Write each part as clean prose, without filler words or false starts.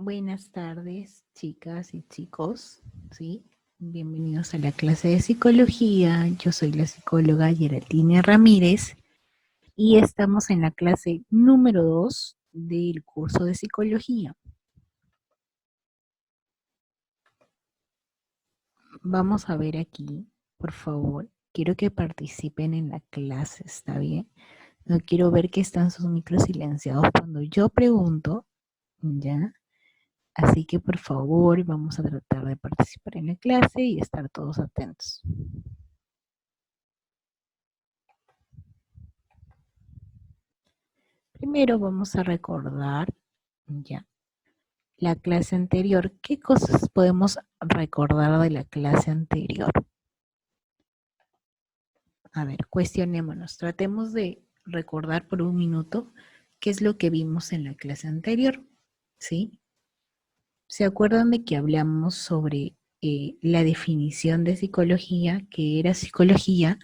Buenas tardes, chicas y chicos, ¿sí? Bienvenidos a la clase de psicología. Yo soy la psicóloga Geraldine Ramírez y estamos en la clase número 2 del curso de psicología. Vamos a ver aquí, por favor. Quiero que participen en la clase, ¿está bien? No quiero ver que están sus micros silenciados cuando yo pregunto, ¿ya? Así que por favor vamos a tratar de participar en la clase y estar todos atentos. Primero vamos a recordar ya la clase anterior. ¿Qué cosas podemos recordar de la clase anterior? A ver, cuestionémonos. Tratemos de recordar por un minuto qué es lo que vimos en la clase anterior. ¿Sí? ¿Se acuerdan de que hablamos sobre la definición de psicología, que era psicología?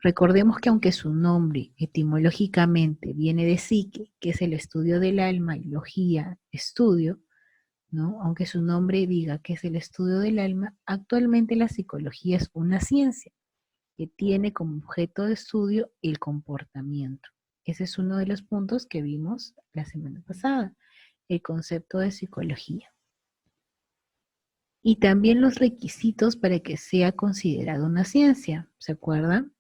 Recordemos que aunque su nombre etimológicamente viene de psique, que es el estudio del alma, y logía, estudio, ¿no? Aunque su nombre diga que es el estudio del alma, actualmente la psicología es una ciencia que tiene como objeto de estudio el comportamiento. Ese es uno de los puntos que vimos la semana pasada, el concepto de psicología. Y también los requisitos para que sea considerada una ciencia, ¿se acuerdan?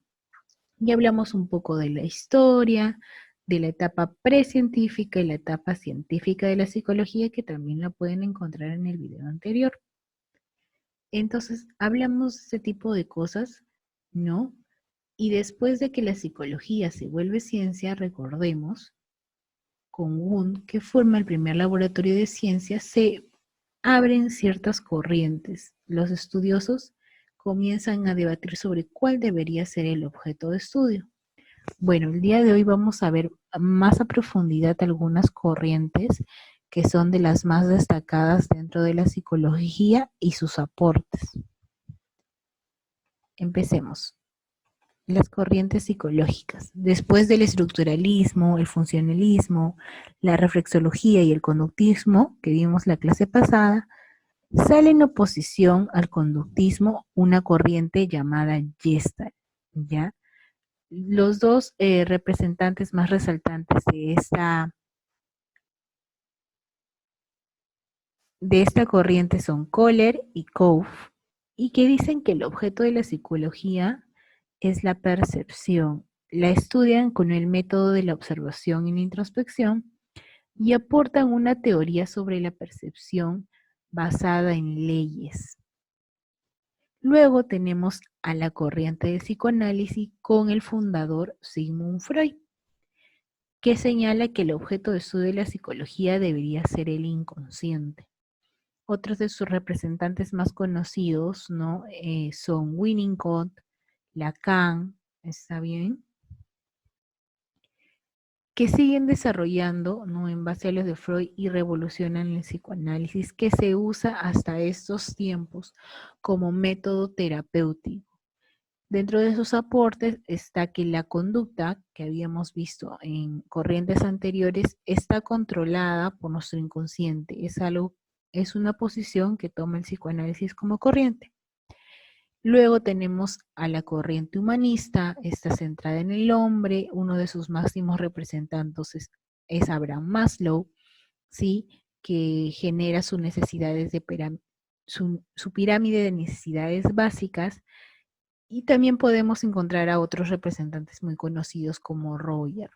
Ya hablamos un poco de la historia, de la etapa precientífica y la etapa científica de la psicología, que también la pueden encontrar en el video anterior. Entonces, hablamos de ese tipo de cosas, ¿no? Y después de que la psicología se vuelve ciencia, recordemos, con Wundt, que forma el primer laboratorio de ciencia, se abren ciertas corrientes. Los estudiosos comienzan a debatir sobre cuál debería ser el objeto de estudio. Bueno, el día de hoy vamos a ver más a profundidad algunas corrientes que son de las más destacadas dentro de la psicología y sus aportes. Empecemos. Las corrientes psicológicas. Después del estructuralismo, el funcionalismo, la reflexología y el conductismo, que vimos la clase pasada, sale en oposición al conductismo una corriente llamada Gestalt, ¿ya? Los dos representantes más resaltantes de esta corriente son Kohler y Kouf, y que dicen que el objeto de la psicología es la percepción. La estudian con el método de la observación y la introspección y aportan una teoría sobre la percepción basada en leyes. Luego tenemos a la corriente del psicoanálisis con el fundador Sigmund Freud, que señala que el objeto de estudio de la psicología debería ser el inconsciente. Otros de sus representantes más conocidos, ¿no? Son Winnicott, Lacan, ¿está bien? Que siguen desarrollando, ¿no? En base a los de Freud y revolucionan el psicoanálisis que se usa hasta estos tiempos como método terapéutico. Dentro de sus aportes está que la conducta que habíamos visto en corrientes anteriores está controlada por nuestro inconsciente. Es una posición que toma el psicoanálisis como corriente. Luego tenemos a la corriente humanista, está centrada en el hombre, uno de sus máximos representantes es Abraham Maslow, ¿sí? Que genera sus necesidades su pirámide de necesidades básicas, y también podemos encontrar a otros representantes muy conocidos como Roger.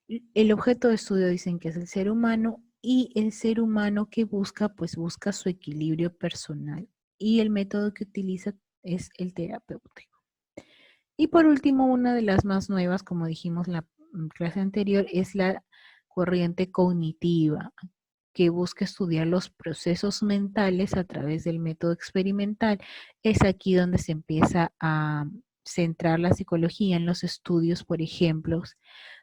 El objeto de estudio dicen que es el ser humano, y el ser humano que busca, pues busca su equilibrio personal, y el método que utiliza es el terapéutico. Y por último, una de las más nuevas, como dijimos en la clase anterior, es la corriente cognitiva, que busca estudiar los procesos mentales a través del método experimental. Es aquí donde se empieza a centrar la psicología en los estudios, por ejemplo,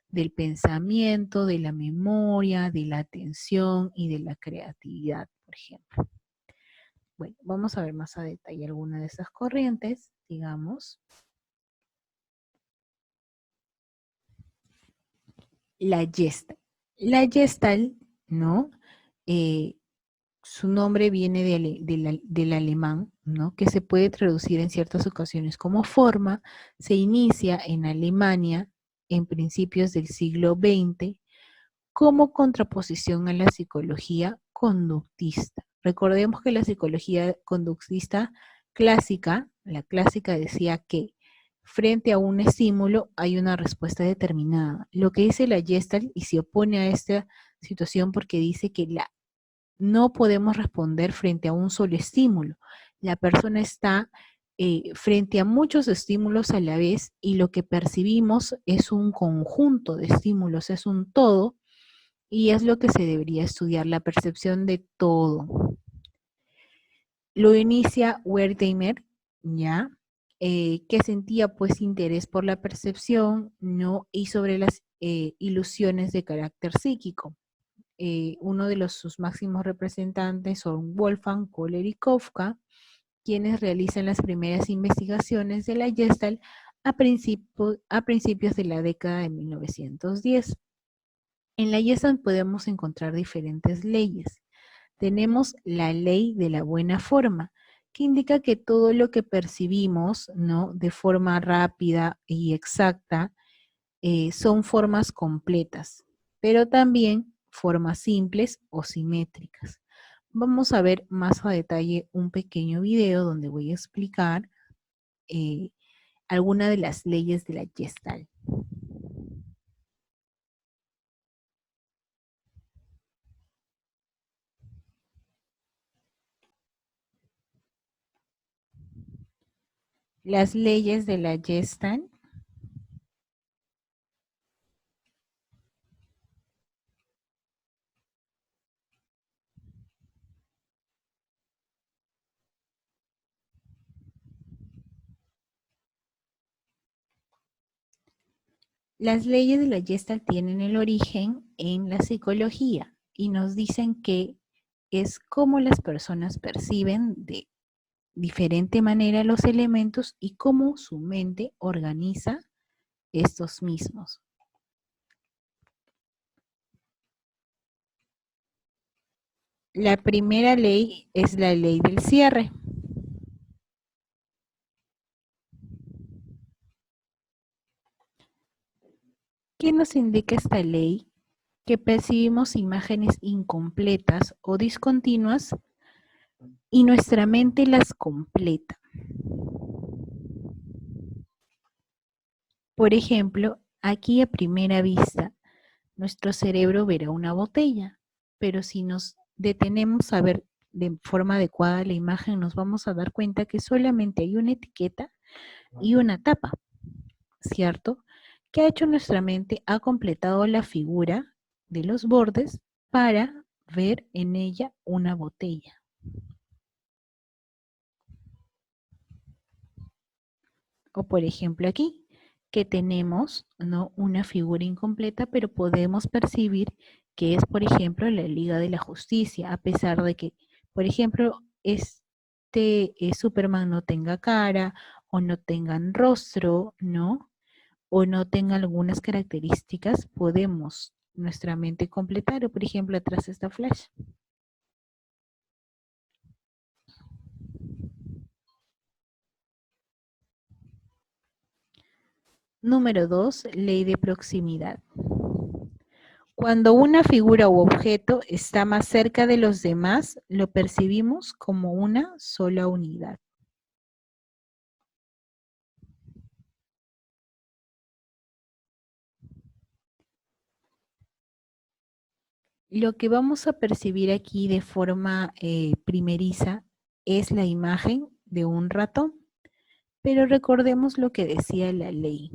del pensamiento, de la memoria, de la atención y de la creatividad, por ejemplo. Bueno, vamos a ver más a detalle alguna de esas corrientes, digamos. La Gestalt. La Gestalt, ¿no? Eh, Su nombre viene del alemán, ¿no? Que se puede traducir en ciertas ocasiones como forma, se inicia en Alemania en principios del siglo XX como contraposición a la psicología conductista. Recordemos que la psicología conductista clásica, la clásica decía que frente a un estímulo hay una respuesta determinada. Lo que dice la Gestalt y se opone a esta situación porque dice que no podemos responder frente a un solo estímulo. La persona está frente a muchos estímulos a la vez y lo que percibimos es un conjunto de estímulos, es un todo y es lo que se debería estudiar, la percepción de todo. Lo inicia Wertheimer, ¿ya? Que sentía pues interés por la percepción, ¿no? Y sobre las ilusiones de carácter psíquico. Uno de sus máximos representantes son Wolfgang Kohler y Kafka, quienes realizan las primeras investigaciones de la Gestalt a principios de la década de 1910. En la Gestalt podemos encontrar diferentes leyes. Tenemos la ley de la buena forma, que indica que todo lo que percibimos, ¿no? De forma rápida y exacta son formas completas, pero también formas simples o simétricas. Vamos a ver más a detalle un pequeño video donde voy a explicar eh, algunas de las leyes de la Gestalt. Las leyes de la Gestalt. Las leyes de la Gestalt tienen el origen en la psicología y nos dicen que es cómo las personas perciben de diferente manera los elementos y cómo su mente organiza estos mismos. La primera ley es la ley del cierre. ¿Qué nos indica esta ley? Que percibimos imágenes incompletas o discontinuas y nuestra mente las completa. Por ejemplo, aquí a primera vista, nuestro cerebro verá una botella, pero si nos detenemos a ver de forma adecuada la imagen, nos vamos a dar cuenta que solamente hay una etiqueta y una tapa, ¿cierto? ¿Qué ha hecho nuestra mente? Ha completado la figura de los bordes para ver en ella una botella. O por ejemplo aquí, que tenemos, ¿no?, una figura incompleta, pero podemos percibir que es, por ejemplo, la Liga de la Justicia, a pesar de que, por ejemplo, Superman no tenga cara o no tengan rostro, ¿no? O no tenga algunas características, podemos nuestra mente completar, o por ejemplo, atrás está Flash. Número 2, ley de proximidad. Cuando una figura u objeto está más cerca de los demás, lo percibimos como una sola unidad. Lo que vamos a percibir aquí de forma primeriza es la imagen de un ratón, pero recordemos lo que decía la ley.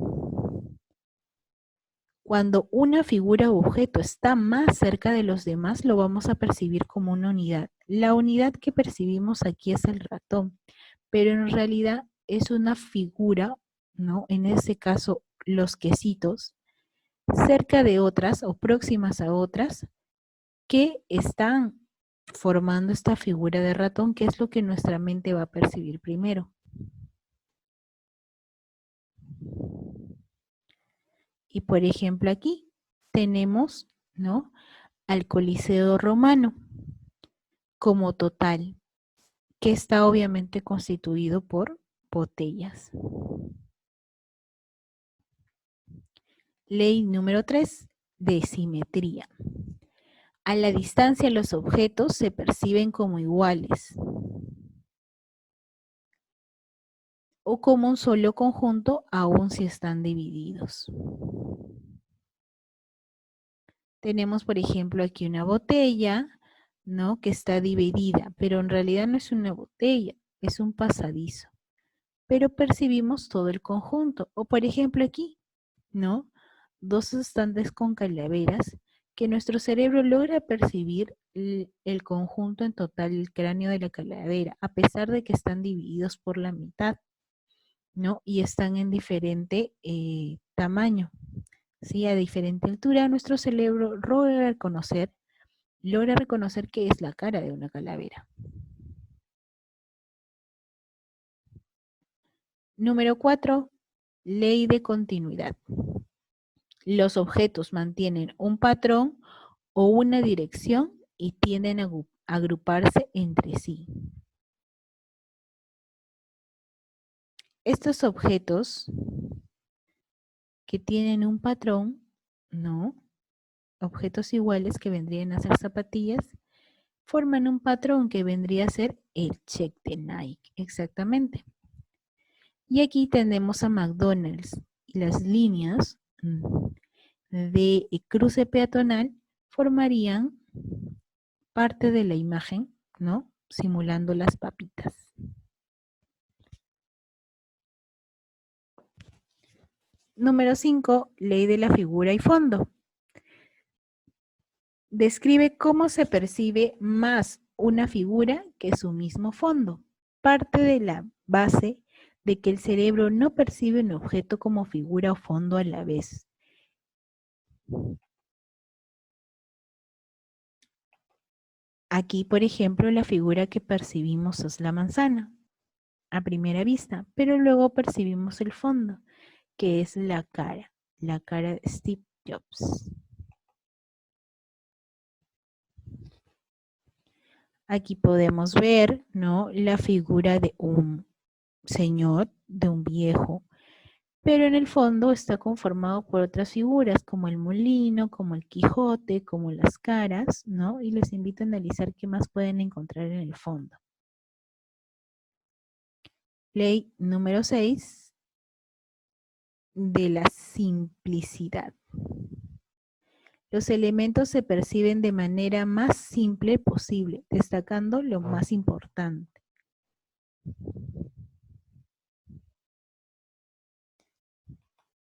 Cuando una figura u objeto está más cerca de los demás, lo vamos a percibir como una unidad. La unidad que percibimos aquí es el ratón, pero en realidad es una figura, ¿no? En este caso, los quesitos, cerca de otras o próximas a otras que están formando esta figura de ratón, que es lo que nuestra mente va a percibir primero. Y por ejemplo aquí tenemos ¿no? Al Coliseo Romano como total, que está obviamente constituido por botellas. Ley número 3, de simetría. A la distancia los objetos se perciben como iguales o como un solo conjunto aun si están divididos. Tenemos, por ejemplo, aquí una botella, ¿no? Que está dividida, pero en realidad no es una botella, es un pasadizo. Pero percibimos todo el conjunto. O por ejemplo aquí, ¿no? Dos estantes con calaveras que nuestro cerebro logra percibir el conjunto en total, el cráneo de la calavera, a pesar de que están divididos por la mitad, ¿no? Y están en diferente tamaño, ¿sí? A diferente altura, nuestro cerebro logra reconocer que es la cara de una calavera. Número 4, ley de continuidad. Los objetos mantienen un patrón o una dirección y tienden a agruparse entre sí. Estos objetos que tienen un patrón, ¿no? Objetos iguales que vendrían a ser zapatillas, forman un patrón que vendría a ser el check de Nike, exactamente. Y aquí tenemos a McDonald's y las líneas de cruce peatonal formarían parte de la imagen, ¿no? Simulando las papitas. Número 5, ley de la figura y fondo. Describe cómo se percibe más una figura que su mismo fondo. Parte de la base de que el cerebro no percibe un objeto como figura o fondo a la vez. Aquí, por ejemplo, la figura que percibimos es la manzana a primera vista, pero luego percibimos el fondo, que es la cara de Steve Jobs. Aquí podemos ver, ¿no? La figura de un señor, de un viejo, pero en el fondo está conformado por otras figuras como el molino, como el Quijote, como las caras, ¿no? Y les invito a analizar qué más pueden encontrar en el fondo. Ley número 6 de la simplicidad. Los elementos se perciben de manera más simple posible, destacando lo más importante.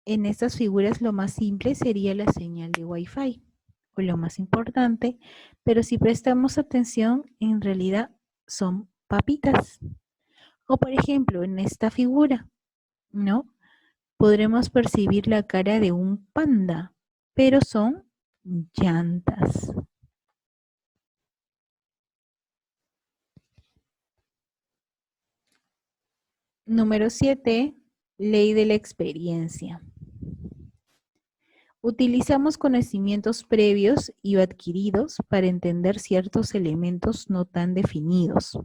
En estas figuras lo más simple sería la señal de Wi-Fi, o lo más importante, pero si prestamos atención, en realidad son papitas. O por ejemplo, en esta figura, ¿no? Podremos percibir la cara de un panda, pero son llantas. Número 7, ley de la experiencia. Utilizamos conocimientos previos y adquiridos para entender ciertos elementos no tan definidos.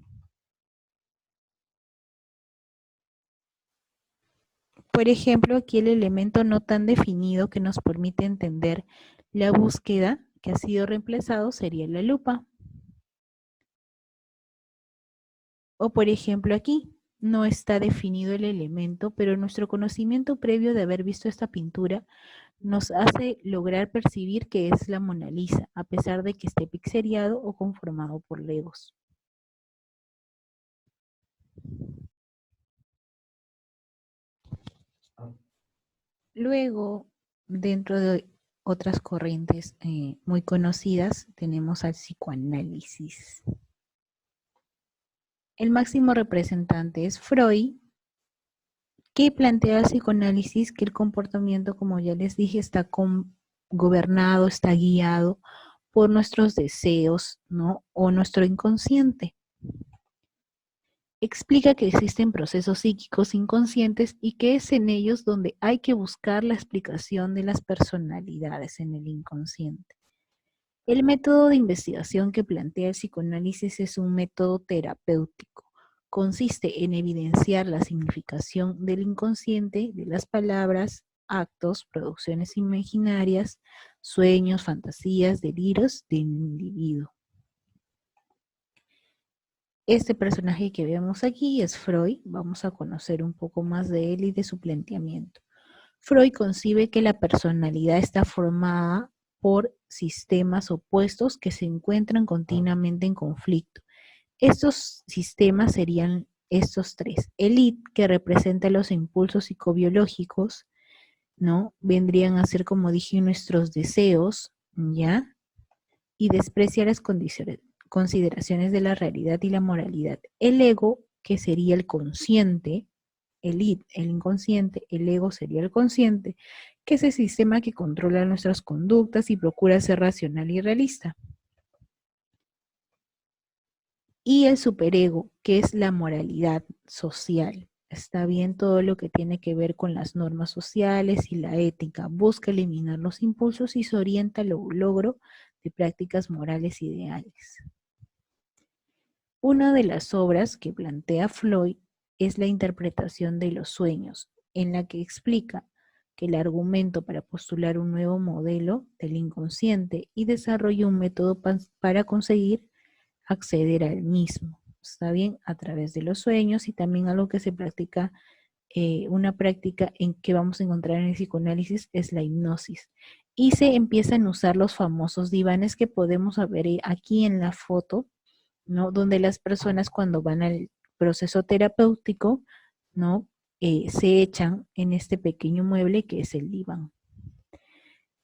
Por ejemplo, aquí el elemento no tan definido que nos permite entender la búsqueda que ha sido reemplazado sería la lupa. O por ejemplo aquí, no está definido el elemento, pero nuestro conocimiento previo de haber visto esta pintura nos hace lograr percibir que es la Mona Lisa, a pesar de que esté pixeleado o conformado por legos. Luego, dentro de otras corrientes muy conocidas, tenemos al psicoanálisis. El máximo representante es Freud, que plantea el psicoanálisis que el comportamiento, como ya les dije, está gobernado, está guiado por nuestros deseos, ¿no? O nuestro inconsciente. Explica que existen procesos psíquicos inconscientes y que es en ellos donde hay que buscar la explicación de las personalidades en el inconsciente. El método de investigación que plantea el psicoanálisis es un método terapéutico. Consiste en evidenciar la significación del inconsciente, de las palabras, actos, producciones imaginarias, sueños, fantasías, delirios del individuo. Este personaje que vemos aquí es Freud. Vamos a conocer un poco más de él y de su planteamiento. Freud concibe que la personalidad está formada por sistemas opuestos que se encuentran continuamente en conflicto. Estos sistemas serían estos tres. El id, que representa los impulsos psicobiológicos, ¿no? Vendrían a ser, como dije, nuestros deseos, ¿ya? Y desprecia las consideraciones de la realidad y la moralidad. El ego, que sería el consciente, el id, el inconsciente, el ego sería el consciente, que es el sistema que controla nuestras conductas y procura ser racional y realista. Y el superego, que es la moralidad social. Está bien todo lo que tiene que ver con las normas sociales y la ética. Busca eliminar los impulsos y se orienta al logro de prácticas morales ideales. Una de las obras que plantea Freud es la interpretación de los sueños, en la que explica que el argumento para postular un nuevo modelo del inconsciente y desarrolla un método para conseguir acceder al mismo. ¿Está bien? A través de los sueños y también algo que se practica, una práctica en que vamos a encontrar en el psicoanálisis es la hipnosis. Y se empiezan a usar los famosos divanes que podemos ver aquí en la foto, ¿no? Donde las personas cuando van al proceso terapéutico, ¿no? Se echan en este pequeño mueble que es el diván.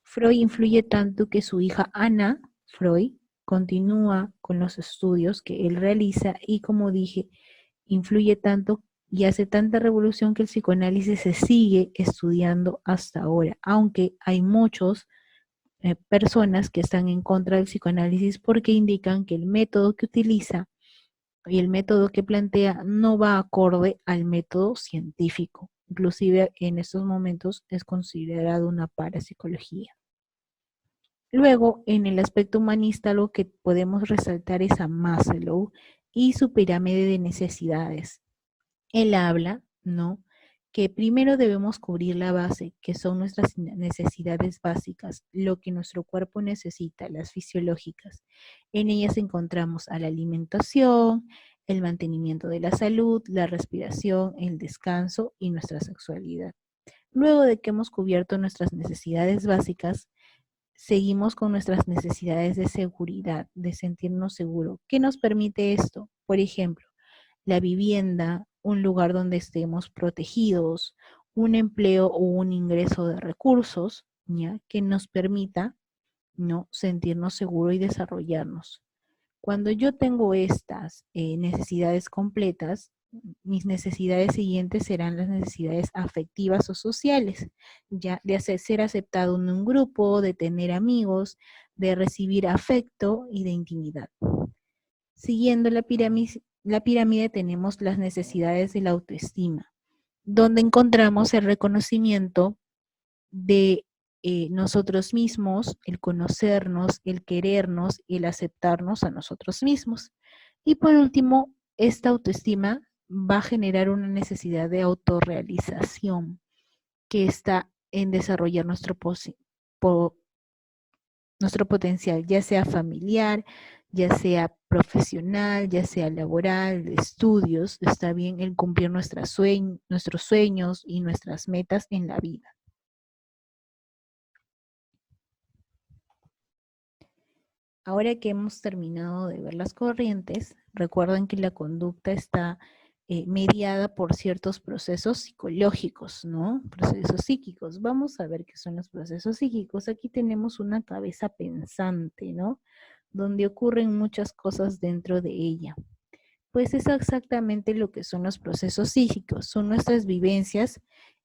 Freud influye tanto que su hija Ana Freud continúa con los estudios que él realiza y, como dije, influye tanto y hace tanta revolución que el psicoanálisis se sigue estudiando hasta ahora, aunque hay muchos personas que están en contra del psicoanálisis porque indican que el método que utiliza y el método que plantea no va acorde al método científico. Inclusive en estos momentos es considerado una parapsicología. Luego, en el aspecto humanista, lo que podemos resaltar es a Maslow y su pirámide de necesidades. Él habla, ¿no?, que primero debemos cubrir la base, que son nuestras necesidades básicas, lo que nuestro cuerpo necesita, las fisiológicas. En ellas encontramos a la alimentación, el mantenimiento de la salud, la respiración, el descanso y nuestra sexualidad. Luego de que hemos cubierto nuestras necesidades básicas, seguimos con nuestras necesidades de seguridad, de sentirnos seguros. ¿Qué nos permite esto? Por ejemplo, la vivienda, un lugar donde estemos protegidos, un empleo o un ingreso de recursos, ¿ya?, que nos permita, ¿no?, sentirnos seguros y desarrollarnos. Cuando yo tengo estas necesidades completas, mis necesidades siguientes serán las necesidades afectivas o sociales, ya de ser aceptado en un grupo, de tener amigos, de recibir afecto y de intimidad. Siguiendo la pirámide tenemos las necesidades de la autoestima, donde encontramos el reconocimiento de nosotros mismos, el conocernos, el querernos, el aceptarnos a nosotros mismos. Y por último, esta autoestima va a generar una necesidad de autorrealización que está en desarrollar nuestro potencial, ya sea familiar, ya sea profesional, ya sea laboral, de estudios. Está bien el cumplir nuestros sueños y nuestras metas en la vida. Ahora que hemos terminado de ver las corrientes, recuerden que la conducta está mediada por ciertos procesos psicológicos, ¿no? Procesos psíquicos. Vamos a ver qué son los procesos psíquicos. Aquí tenemos una cabeza pensante, ¿no?, donde ocurren muchas cosas dentro de ella. Pues es exactamente lo que son los procesos psíquicos. Son nuestras vivencias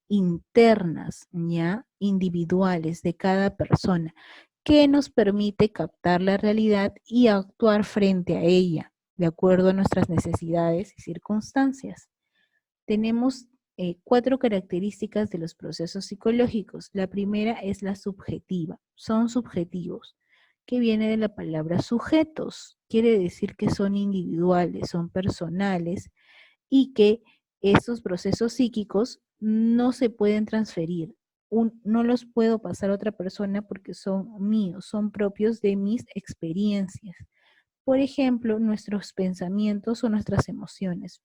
internas, ya individuales de cada persona, que nos permite captar la realidad y actuar frente a ella, de acuerdo a nuestras necesidades y circunstancias. Tenemos 4 características de los procesos psicológicos. La primera es la subjetiva, son subjetivos. que viene de la palabra sujetos. Quiere decir que son individuales, son personales y que estos procesos psíquicos no se pueden transferir. No los puedo pasar a otra persona porque son míos, son propios de mis experiencias. Por ejemplo, nuestros pensamientos o nuestras emociones.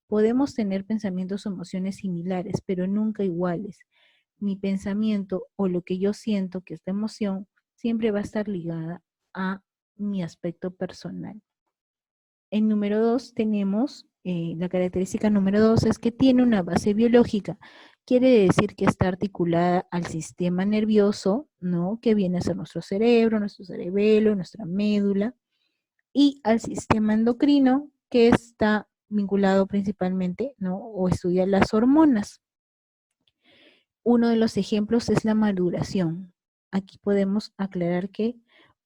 Podemos tener pensamientos o emociones similares, pero nunca iguales. Mi pensamiento o lo que yo siento, que esta emoción, siempre va a estar ligada a mi aspecto personal. En número 2 tenemos, la característica número 2 es que tiene una base biológica. Quiere decir que está articulada al sistema nervioso, ¿no? Que viene a ser nuestro cerebro, nuestro cerebelo, nuestra médula, y al sistema endocrino, que está vinculado principalmente, ¿no? O estudia las hormonas. Uno de los ejemplos es la maduración. Aquí podemos aclarar que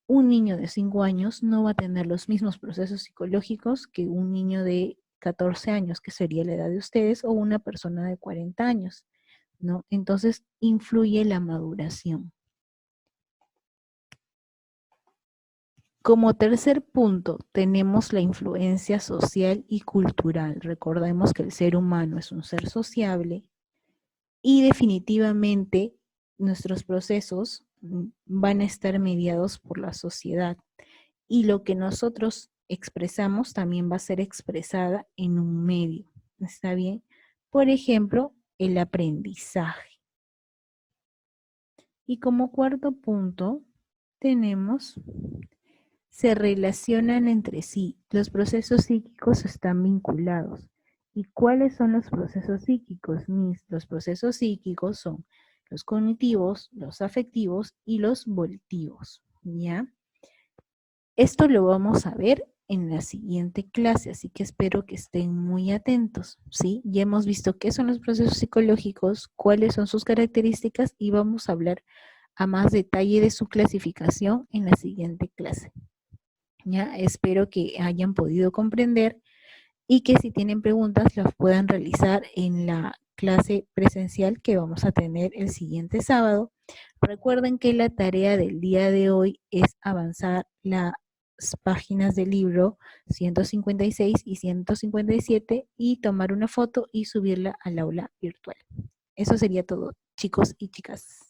un niño de 5 años no va a tener los mismos procesos psicológicos que un niño de 14 años, que sería la edad de ustedes, o una persona de 40 años, ¿no? Entonces, influye la maduración. Como tercer punto, tenemos la influencia social y cultural. Recordemos que el ser humano es un ser sociable y definitivamente nuestros procesos van a estar mediados por la sociedad. Y lo que nosotros expresamos también va a ser expresada en un medio. ¿Está bien? Por ejemplo, el aprendizaje. Y como cuarto punto, tenemos, se relacionan entre sí. Los procesos psíquicos están vinculados. ¿Y cuáles son los procesos psíquicos? Los procesos psíquicos son los cognitivos, los afectivos y los volitivos. ¿Ya? Esto lo vamos a ver en la siguiente clase, así que espero que estén muy atentos, ¿sí? Ya hemos visto qué son los procesos psicológicos, cuáles son sus características y vamos a hablar a más detalle de su clasificación en la siguiente clase. ¿Ya? Espero que hayan podido comprender y que si tienen preguntas las puedan realizar en la clase presencial que vamos a tener el siguiente sábado. Recuerden que la tarea del día de hoy es avanzar las páginas del libro 156 y 157 y tomar una foto y subirla al aula virtual. Eso sería todo, chicos y chicas.